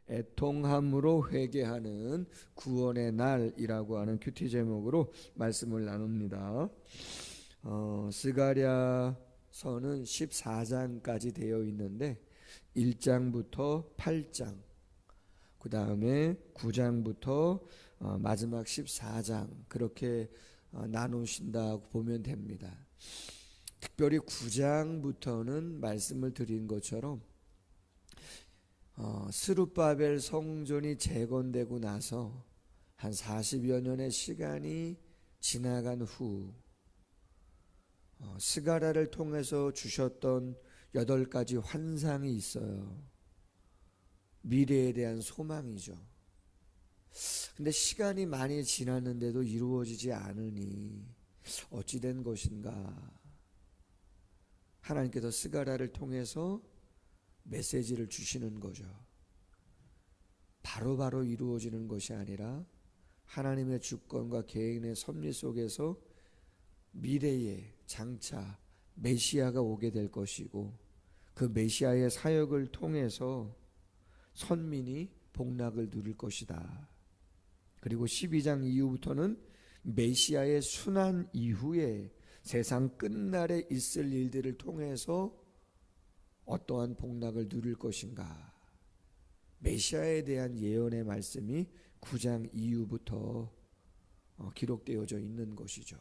애통함으로 회개하는 구원의 날이라고 하는 큐티 제목으로 말씀을 나눕니다. 스가랴서는 14장까지 되어 있는데 1장부터 8장, 그 다음에 9장부터 마지막 14장 그렇게 나누신다고 보면 됩니다. 특별히 9장부터는 말씀을 드린 것처럼 스룹바벨 성전이 재건되고 나서 한 40여 년의 시간이 지나간 후 스가랴를 통해서 주셨던 8가지 환상이 있어요. 미래에 대한 소망이죠. 근데 시간이 많이 지났는데도 이루어지지 않으니 어찌 된 것인가? 하나님께서 스가랴를 통해서 메시지를 주시는 거죠. 바로바로 이루어지는 것이 아니라 하나님의 주권과 계획의 섭리 속에서 미래에 장차 메시아가 오게 될 것이고 그 메시아의 사역을 통해서 선민이 복락을 누릴 것이다. 그리고 12장 이후부터는 메시아의 순환 이후에 세상 끝날에 있을 일들을 통해서 어떠한 복락을 누릴 것인가? 메시아에 대한 예언의 말씀이 9장 이후부터 기록되어져 있는 것이죠.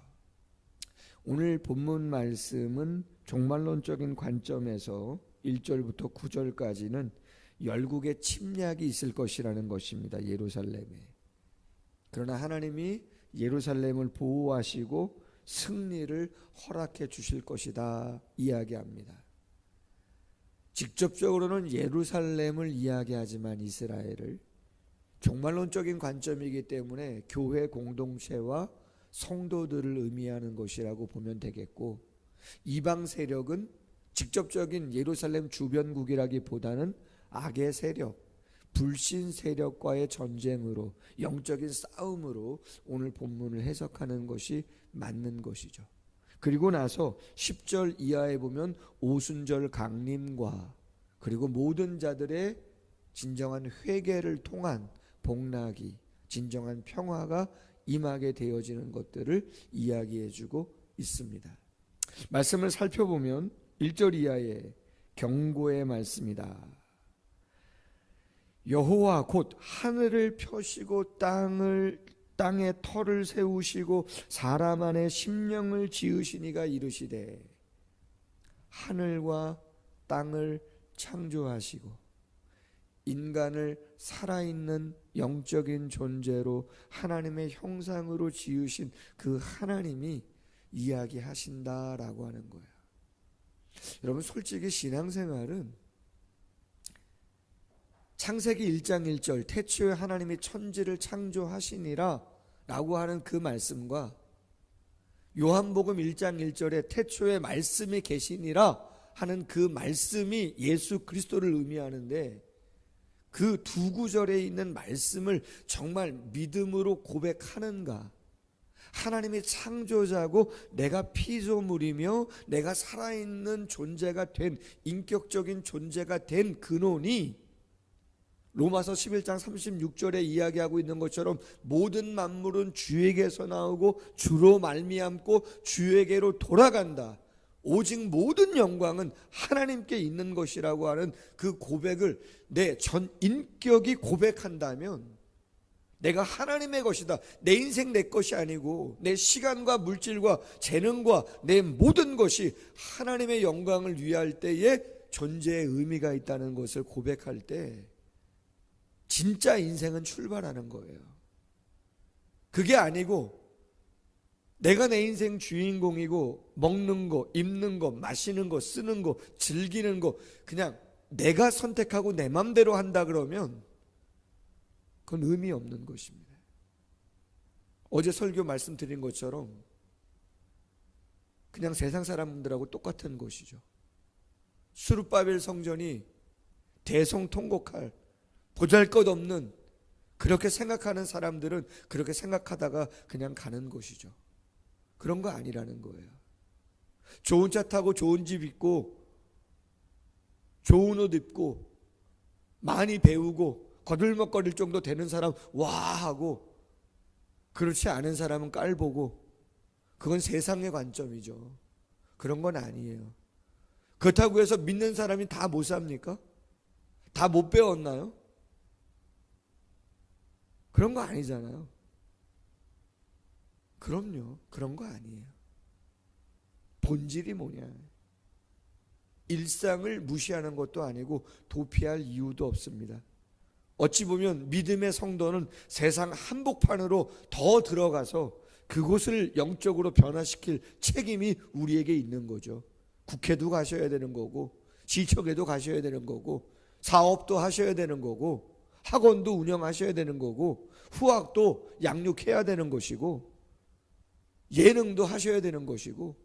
오늘 본문 말씀은 종말론적인 관점에서 1절부터 9절까지는 열국의 침략이 있을 것이라는 것입니다. 예루살렘에. 그러나 하나님이 예루살렘을 보호하시고 승리를 허락해 주실 것이다 이야기합니다. 직접적으로는 예루살렘을 이야기하지만 이스라엘을 종말론적인 관점이기 때문에 교회 공동체와 성도들을 의미하는 것이라고 보면 되겠고, 이방 세력은 직접적인 예루살렘 주변국이라기보다는 악의 세력, 불신 세력과의 전쟁으로, 영적인 싸움으로 오늘 본문을 해석하는 것이 맞는 것이죠. 그리고 나서 10절 이하에 보면 오순절 강림과 그리고 모든 자들의 진정한 회개를 통한 복락이, 진정한 평화가 임하게 되어지는 것들을 이야기해주고 있습니다. 말씀을 살펴보면 1절 이하에 경고의 말씀이다. 여호와 곧 하늘을 펴시고 땅에 터를 세우시고 사람 안에 심령을 지으시니가 이르시되, 하늘과 땅을 창조하시고 인간을 살아있는 영적인 존재로 하나님의 형상으로 지으신 그 하나님이 이야기하신다라고 하는 거예요. 여러분, 솔직히 신앙생활은 창세기 1장 1절 태초에 하나님이 천지를 창조하시니라 라고 하는 그 말씀과 요한복음 1장 1절에 태초에 말씀이 계시니라 하는 그 말씀이 예수 그리스도를 의미하는데, 그 두 구절에 있는 말씀을 정말 믿음으로 고백하는가? 하나님이 창조자고 내가 피조물이며 내가 살아있는 존재가 된, 인격적인 존재가 된 근원이 로마서 11장 36절에 이야기하고 있는 것처럼 모든 만물은 주에게서 나오고 주로 말미암고 주에게로 돌아간다. 오직 모든 영광은 하나님께 있는 것이라고 하는 그 고백을 내 전 인격이 고백한다면, 내가 하나님의 것이다, 내 인생 내 것이 아니고 내 시간과 물질과 재능과 내 모든 것이 하나님의 영광을 위할 때에 존재의 의미가 있다는 것을 고백할 때 진짜 인생은 출발하는 거예요. 그게 아니고 내가 내 인생 주인공이고 먹는 거, 입는 거, 마시는 거, 쓰는 거, 즐기는 거 그냥 내가 선택하고 내 맘대로 한다 그러면 그건 의미 없는 것입니다. 어제 설교 말씀드린 것처럼 그냥 세상 사람들하고 똑같은 것이죠. 스룹바벨 성전이 대성통곡할 보잘것없는, 그렇게 생각하는 사람들은 그렇게 생각하다가 그냥 가는 것이죠. 그런 거 아니라는 거예요. 좋은 차 타고 좋은 집 있고 좋은 옷 입고 많이 배우고 거들먹거릴 정도 되는 사람 와 하고, 그렇지 않은 사람은 깔보고, 그건 세상의 관점이죠. 그런 건 아니에요. 그렇다고 해서 믿는 사람이 다 못 삽니까? 다 못 배웠나요? 그런 거 아니잖아요. 그럼요. 그런 거 아니에요. 본질이 뭐냐? 일상을 무시하는 것도 아니고 도피할 이유도 없습니다. 어찌 보면 믿음의 성도는 세상 한복판으로 더 들어가서 그곳을 영적으로 변화시킬 책임이 우리에게 있는 거죠. 국회도 가셔야 되는 거고, 시청에도 가셔야 되는 거고, 사업도 하셔야 되는 거고, 학원도 운영하셔야 되는 거고, 후학도 양육해야 되는 것이고, 예능도 하셔야 되는 것이고,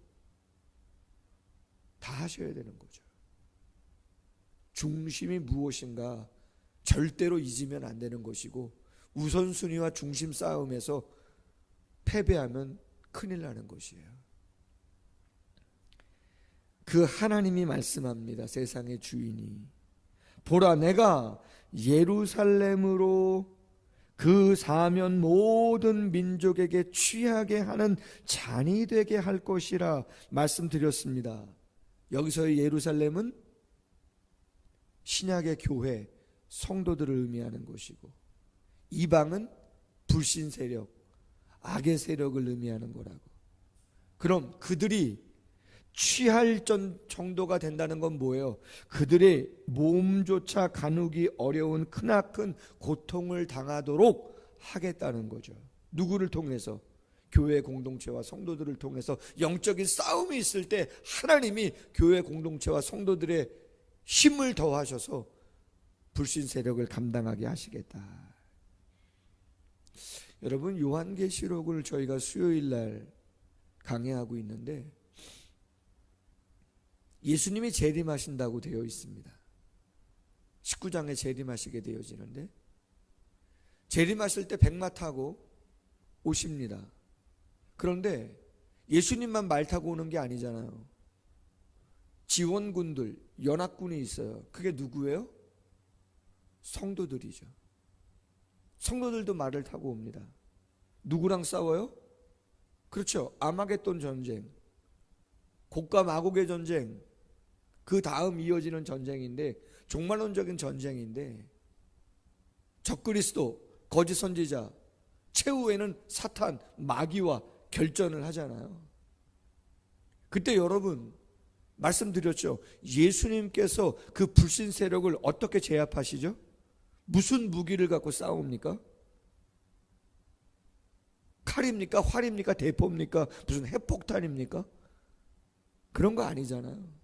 다 하셔야 되는 거죠. 중심이 무엇인가 절대로 잊으면 안 되는 것이고, 우선순위와 중심 싸움에서 패배하면 큰일 나는 것이에요. 그 하나님이 말씀합니다. 세상의 주인이, 보라, 내가 예루살렘으로 그 사면 모든 민족에게 취하게 하는 잔이 되게 할 것이라 말씀드렸습니다. 여기서의 예루살렘은 신약의 교회, 성도들을 의미하는 것이고, 이방은 불신 세력, 악의 세력을 의미하는 거라고. 그럼 그들이 취할 정도가 된다는 건 뭐예요? 그들의 몸조차 가누기 어려운 크나큰 고통을 당하도록 하겠다는 거죠. 누구를 통해서? 교회 공동체와 성도들을 통해서. 영적인 싸움이 있을 때 하나님이 교회 공동체와 성도들의 힘을 더하셔서 불신 세력을 감당하게 하시겠다. 여러분, 요한계시록을 저희가 수요일날 강해하고 있는데 예수님이 재림하신다고 되어 있습니다. 19장에 재림하시게 되어지는데, 재림하실 때 백마 타고 오십니다. 그런데 예수님만 말 타고 오는 게 아니잖아요. 지원군들, 연합군이 있어요. 그게 누구예요? 성도들이죠. 성도들도 말을 타고 옵니다. 누구랑 싸워요? 그렇죠. 아마겟돈 전쟁, 곡과 마곡의 전쟁, 그 다음 이어지는 전쟁인데, 종말론적인 전쟁인데, 적그리스도, 거짓 선지자, 최후에는 사탄, 마귀와 결전을 하잖아요. 그때 여러분 말씀드렸죠. 예수님께서 그 불신 세력을 어떻게 제압하시죠? 무슨 무기를 갖고 싸웁니까? 칼입니까? 활입니까? 대포입니까? 무슨 핵폭탄입니까? 그런 거 아니잖아요.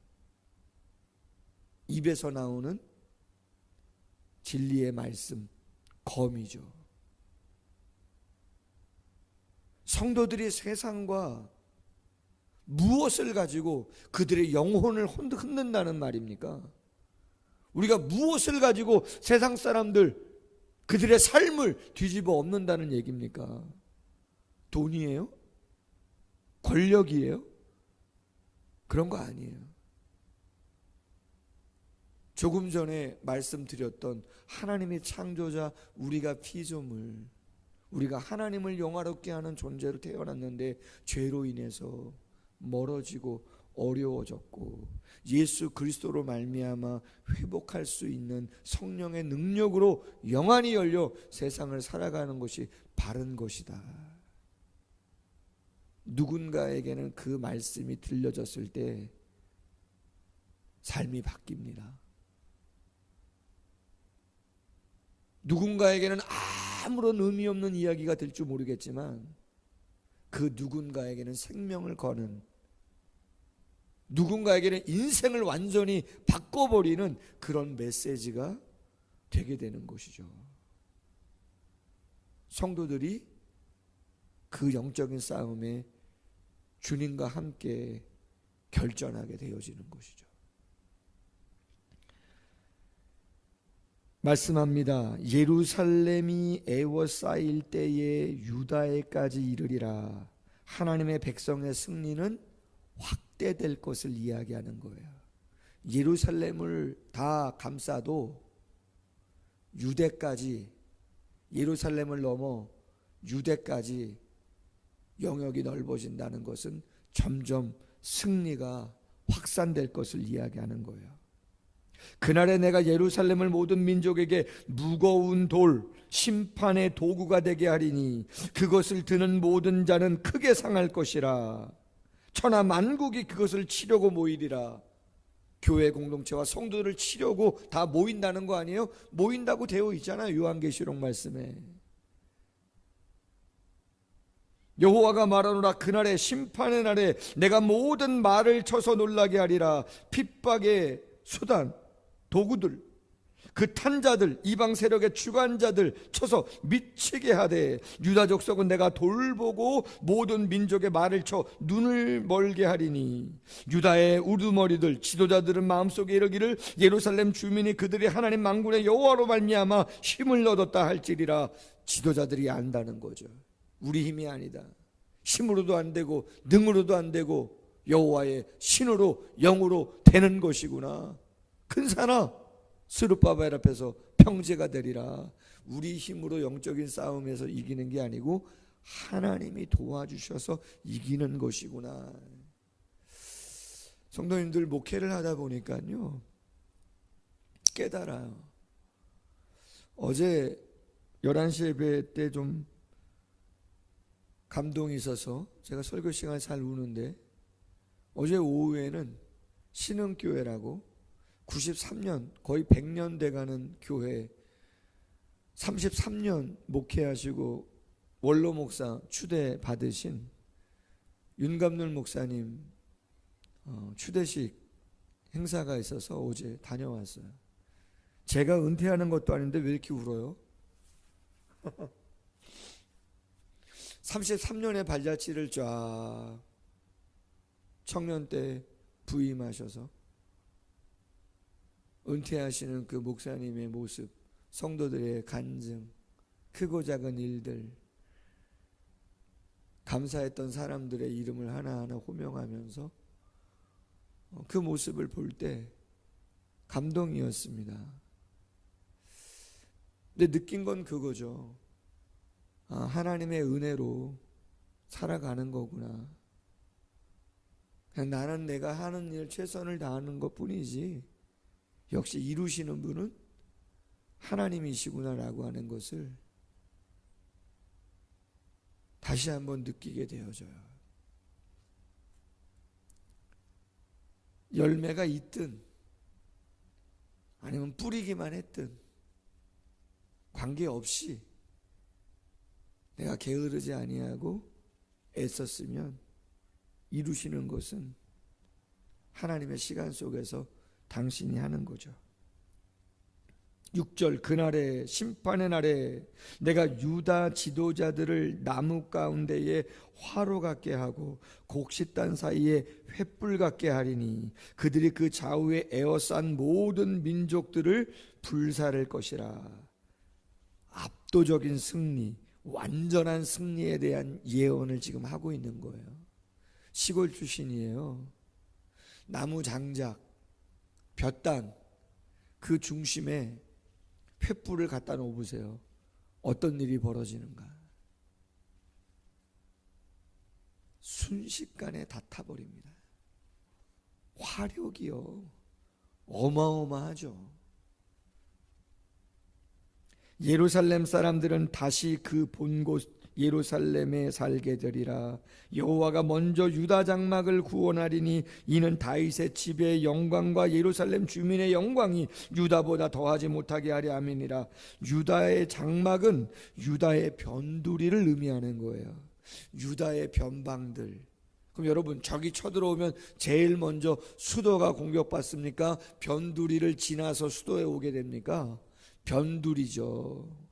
입에서 나오는 진리의 말씀, 검이죠. 성도들이 세상과 무엇을 가지고 그들의 영혼을 흔든다는 말입니까? 우리가 무엇을 가지고 세상 사람들 그들의 삶을 뒤집어 엎는다는 얘기입니까? 돈이에요? 권력이에요? 그런 거 아니에요. 조금 전에 말씀드렸던 하나님의 창조자, 우리가 피조물, 우리가 하나님을 영화롭게 하는 존재로 태어났는데 죄로 인해서 멀어지고 어려워졌고, 예수 그리스도로 말미암아 회복할 수 있는 성령의 능력으로 영안이 열려 세상을 살아가는 것이 바른 것이다. 누군가에게는 그 말씀이 들려졌을 때 삶이 바뀝니다. 누군가에게는 아무런 의미 없는 이야기가 될지 모르겠지만, 그 누군가에게는 생명을 거는, 누군가에게는 인생을 완전히 바꿔버리는 그런 메시지가 되게 되는 것이죠. 성도들이 그 영적인 싸움에 주님과 함께 결전하게 되어지는 것이죠. 말씀합니다. 예루살렘이 애워싸일 때에 유다에까지 이르리라. 하나님의 백성의 승리는 확대될 것을 이야기하는 거예요. 예루살렘을 다 감싸도 유대까지, 예루살렘을 넘어 유대까지 영역이 넓어진다는 것은 점점 승리가 확산될 것을 이야기하는 거예요. 그날에 내가 예루살렘을 모든 민족에게 무거운 돌, 심판의 도구가 되게 하리니 그것을 드는 모든 자는 크게 상할 것이라. 천하 만국이 그것을 치려고 모이리라. 교회 공동체와 성도들을 치려고 다 모인다는 거 아니에요? 모인다고 되어 있잖아요, 요한계시록 말씀에. 여호와가 말하노라. 그날에 심판의 날에 내가 모든 말을 쳐서 놀라게 하리라. 핍박의 수단, 도구들, 그 탄자들, 이방 세력의 주관자들 쳐서 미치게 하되, 유다 족속은 내가 돌보고 모든 민족의 말을 쳐 눈을 멀게 하리니, 유다의 우두머리들 지도자들은 마음속에 이르기를 예루살렘 주민이 그들이 하나님 만군의 여호와로 말미암아 힘을 얻었다 할지리라. 지도자들이 안다는 거죠. 우리 힘이 아니다. 힘으로도 안 되고 능으로도 안 되고 여호와의 신으로 영으로 되는 것이구나. 큰 산아, 스룹바벨 앞에서 평제가 되리라. 우리 힘으로 영적인 싸움에서 이기는 게 아니고 하나님이 도와주셔서 이기는 것이구나. 성도님들, 목회를 하다 보니까요 깨달아요. 어제 11시 예배 때 좀 감동이 있어서 제가 설교 시간에 잘 우는데, 어제 오후에는 신흥교회라고 93년 거의 100년 돼가는 교회 33년 목회하시고 원로 목사 추대 받으신 윤감률 목사님 추대식 행사가 있어서 어제 다녀왔어요. 제가 은퇴하는 것도 아닌데 왜 이렇게 울어요? 33년의 발자취를 쫙 청년 때 부임하셔서 은퇴하시는 그 목사님의 모습, 성도들의 간증, 크고 작은 일들, 감사했던 사람들의 이름을 하나하나 호명하면서 그 모습을 볼 때 감동이었습니다. 근데 느낀 건 그거죠. 하나님의 은혜로 살아가는 거구나. 그냥 나는 내가 하는 일 최선을 다하는 것 뿐이지 역시 이루시는 분은 하나님이시구나라고 하는 것을 다시 한번 느끼게 되어져요. 열매가 있든 아니면 뿌리기만 했든 관계없이 내가 게으르지 아니하고 애썼으면 이루시는 것은 하나님의 시간 속에서 당신이 하는 거죠. 6절, 그날에 심판의 날에 내가 유다 지도자들을 나무 가운데에 화로 같게 하고 곡식단 사이에 횃불 같게 하리니 그들이 그 좌우에 에워싼 모든 민족들을 불사를 것이라. 압도적인 승리, 완전한 승리에 대한 예언을 지금 하고 있는 거예요. 시골 출신이에요. 나무 장작, 볕단, 그 중심에 횃불을 갖다 놓으세요. 어떤 일이 벌어지는가? 순식간에 다 타버립니다. 화력이요, 어마어마하죠. 예루살렘 사람들은 다시 그 본 곳 예루살렘에 살게 되리라. 여호와가 먼저 유다 장막을 구원하리니 이는 다윗의 집의 영광과 예루살렘 주민의 영광이 유다보다 더하지 못하게 하려 함이니라. 유다의 장막은 유다의 변두리를 의미하는 거예요. 유다의 변방들. 그럼 여러분, 적이 쳐들어오면 제일 먼저 수도가 공격받습니까? 변두리를 지나서 수도에 오게 됩니까? 변두리죠.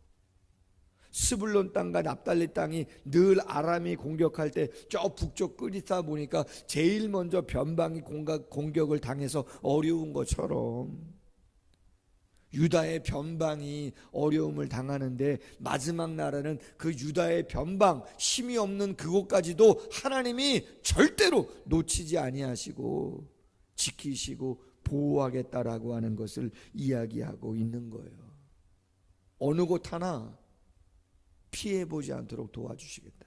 스불론 땅과 납달리 땅이 늘 아람이 공격할 때 저 북쪽 끄리다 보니까 제일 먼저 변방이 공격을 당해서 어려운 것처럼 유다의 변방이 어려움을 당하는데, 마지막 나라는 그 유다의 변방, 힘이 없는 그곳까지도 하나님이 절대로 놓치지 아니하시고 지키시고 보호하겠다라고 하는 것을 이야기하고 있는 거예요. 어느 곳 하나 피해보지 않도록 도와주시겠다.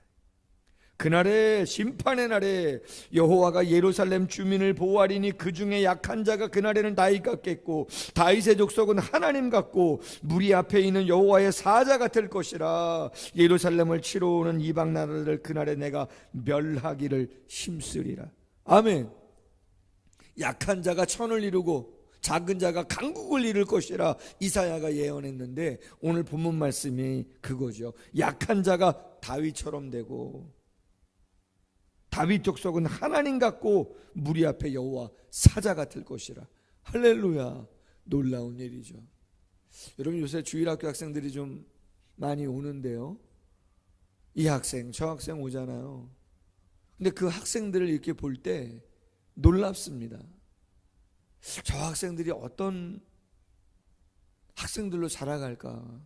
그날의 심판의 날에 여호와가 예루살렘 주민을 보호하리니 그 중에 약한 자가 그날에는 다윗 같겠고 다윗의 족속은 하나님 같고 무리 앞에 있는 여호와의 사자 같을 것이라. 예루살렘을 치러 오는 이방 나라들 그날에 내가 멸하기를 힘쓰리라. 아멘. 약한 자가 천을 이루고 작은 자가 강국을 이룰 것이라 이사야가 예언했는데 오늘 본문 말씀이 그거죠. 약한 자가 다윗처럼 되고 다윗 족속은 하나님 같고 무리 앞에 여호와 사자 같을 것이라. 할렐루야. 놀라운 일이죠. 여러분 요새 주일학교 학생들이 좀 많이 오는데요, 이 학생 저 학생 오잖아요. 근데 그 학생들을 이렇게 볼 때 놀랍습니다. 저 학생들이 어떤 학생들로 자라갈까,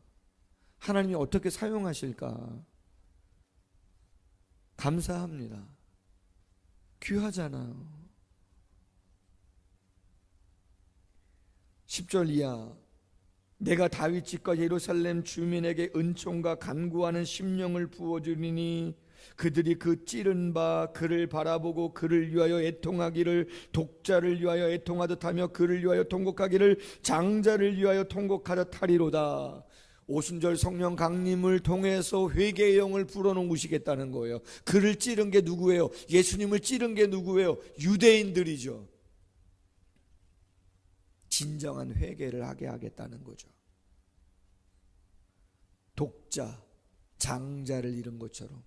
하나님이 어떻게 사용하실까 감사합니다. 귀하잖아요. 10절 이하, 내가 다윗 집과 예루살렘 주민에게 은총과 간구하는 심령을 부어주리니 그들이 그 찌른 바 그를 바라보고 그를 위하여 애통하기를 독자를 위하여 애통하듯 하며 그를 위하여 통곡하기를 장자를 위하여 통곡하듯 하리로다. 오순절 성령 강림을 통해서 회개의 영을 불어넣으시겠다는 거예요. 그를 찌른 게 누구예요? 예수님을 찌른 게 누구예요? 유대인들이죠. 진정한 회개를 하게 하겠다는 거죠. 독자, 장자를 잃은 것처럼,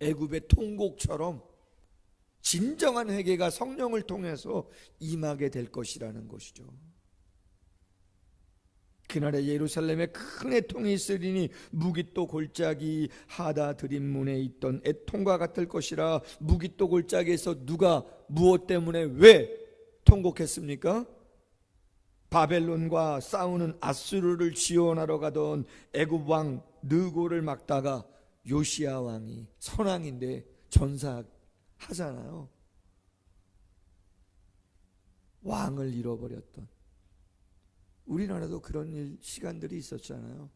애굽의 통곡처럼 진정한 회개가 성령을 통해서 임하게 될 것이라는 것이죠. 그날에 예루살렘에 큰 애통이 있으리니 무깃도 골짜기 하다 들인문에 있던 애통과 같을 것이라. 무깃도 골짜기에서 누가 무엇 때문에 왜 통곡했습니까? 바벨론과 싸우는 아수르를 지원하러 가던 애굽 왕 느고를 막다가 요시야 왕이, 선왕인데 전사하잖아요, 왕을 잃어버렸던. 우리나라도 그런 시간들이 있었잖아요.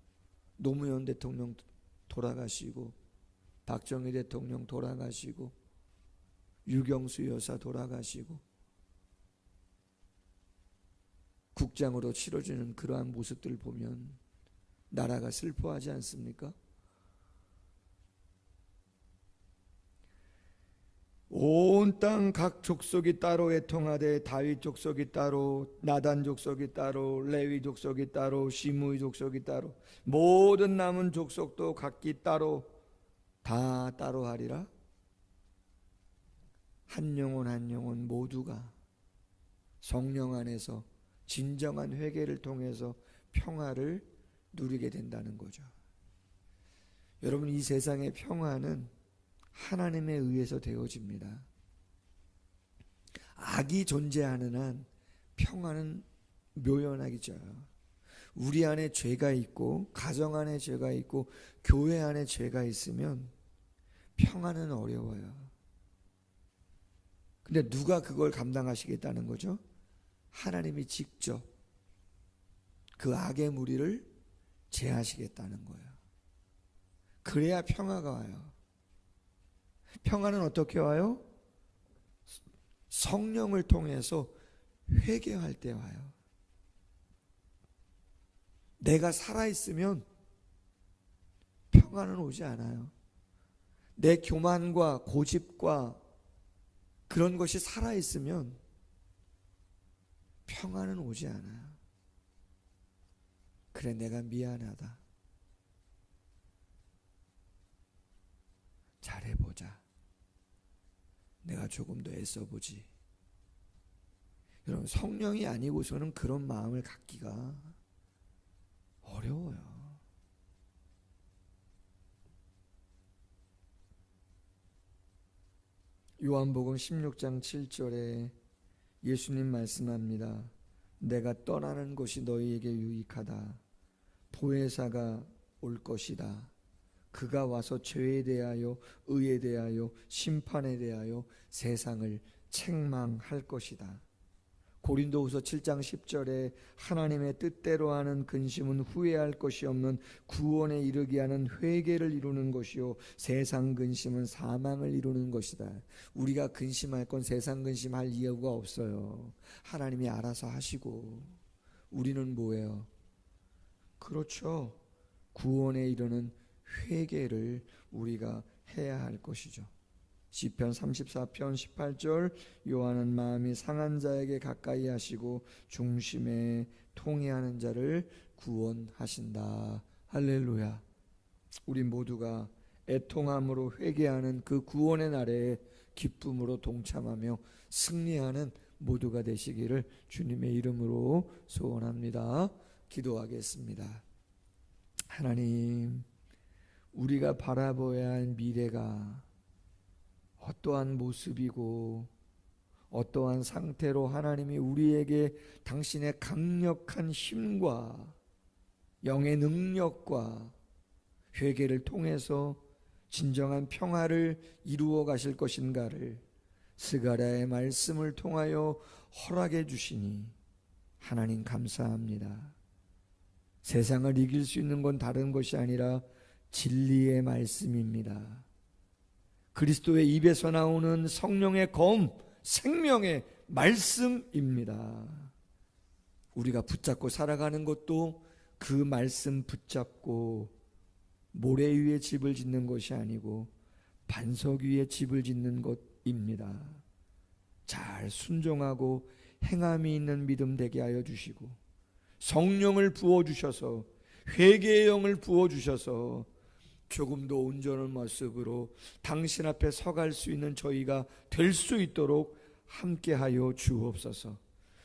노무현 대통령 돌아가시고, 박정희 대통령 돌아가시고, 유경수 여사 돌아가시고, 국장으로 치러지는 그러한 모습들을 보면 나라가 슬퍼하지 않습니까? 온 땅 각 족속이 따로 애통하되 다윗 족속이 따로, 나단 족속이 따로, 레위 족속이 따로, 시므이 족속이 따로, 모든 남은 족속도 각기 따로 다 따로 하리라. 한 영혼 한 영혼 모두가 성령 안에서 진정한 회개를 통해서 평화를 누리게 된다는 거죠. 여러분, 이 세상의 평화는 하나님에 의해서 되어집니다. 악이 존재하는 한 평화는 묘연하기죠. 우리 안에 죄가 있고, 가정 안에 죄가 있고, 교회 안에 죄가 있으면 평화는 어려워요. 근데 누가 그걸 감당하시겠다는 거죠? 하나님이 직접 그 악의 무리를 제하시겠다는 거예요. 그래야 평화가 와요. 평화는 어떻게 와요? 성령을 통해서 회개할 때 와요. 내가 살아있으면 평화는 오지 않아요. 내 교만과 고집과 그런 것이 살아있으면 평화는 오지 않아요. 그래, 내가 미안하다, 잘해보자, 내가 조금 더 애써보지. 여러분, 성령이 아니고서는 그런 마음을 갖기가 어려워요. 요한복음 16장 7절에 예수님 말씀합니다. 내가 떠나는 것이 너희에게 유익하다. 보혜사가 올 것이다. 그가 와서 죄에 대하여, 의에 대하여, 심판에 대하여 세상을 책망할 것이다. 고린도후서 7장 10절에 하나님의 뜻대로 하는 근심은 후회할 것이 없는 구원에 이르게 하는 회개를 이루는 것이요 세상 근심은 사망을 이루는 것이다. 우리가 근심할 건 세상 근심할 이유가 없어요. 하나님이 알아서 하시고 우리는 뭐예요? 그렇죠. 구원에 이르는 회개를 우리가 해야 할 것이죠. 시편 34편 18절 여호와는 마음이 상한 자에게 가까이 하시고 중심에 통회하는 자를 구원하신다. 할렐루야. 우리 모두가 애통함으로 회개하는 그 구원의 날에 기쁨으로 동참하며 승리하는 모두가 되시기를 주님의 이름으로 소원합니다. 기도하겠습니다. 하나님, 우리가 바라봐야 할 미래가 어떠한 모습이고 어떠한 상태로 하나님이 우리에게 당신의 강력한 힘과 영의 능력과 회개를 통해서 진정한 평화를 이루어 가실 것인가를 스가랴의 말씀을 통하여 허락해 주시니 하나님 감사합니다. 세상을 이길 수 있는 건 다른 것이 아니라 진리의 말씀입니다. 그리스도의 입에서 나오는 성령의 검, 생명의 말씀입니다. 우리가 붙잡고 살아가는 것도 그 말씀 붙잡고 모래 위에 집을 짓는 것이 아니고 반석 위에 집을 짓는 것입니다. 잘 순종하고 행함이 있는 믿음 되게 하여 주시고 성령을 부어주셔서 회개의 영을 부어주셔서 조금 더 온전한 모습으로 당신 앞에 서갈 수 있는 저희가 될 수 있도록 함께하여 주옵소서.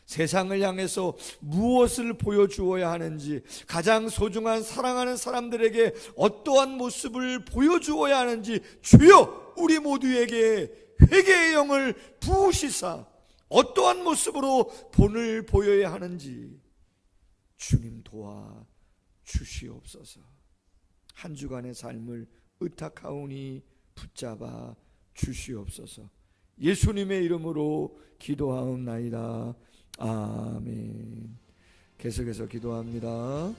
세상을 향해서 무엇을 보여주어야 하는지, 가장 소중한 사랑하는 사람들에게 어떠한 모습을 보여주어야 하는지 주여 우리 모두에게 회개의 영을 부으시사 어떠한 모습으로 본을 보여야 하는지 주님 도와 주시옵소서. 한 주간의 삶을 의탁하오니 붙잡아 주시옵소서. 예수님의 이름으로 기도하옵나이다. 아멘. 계속해서 기도합니다.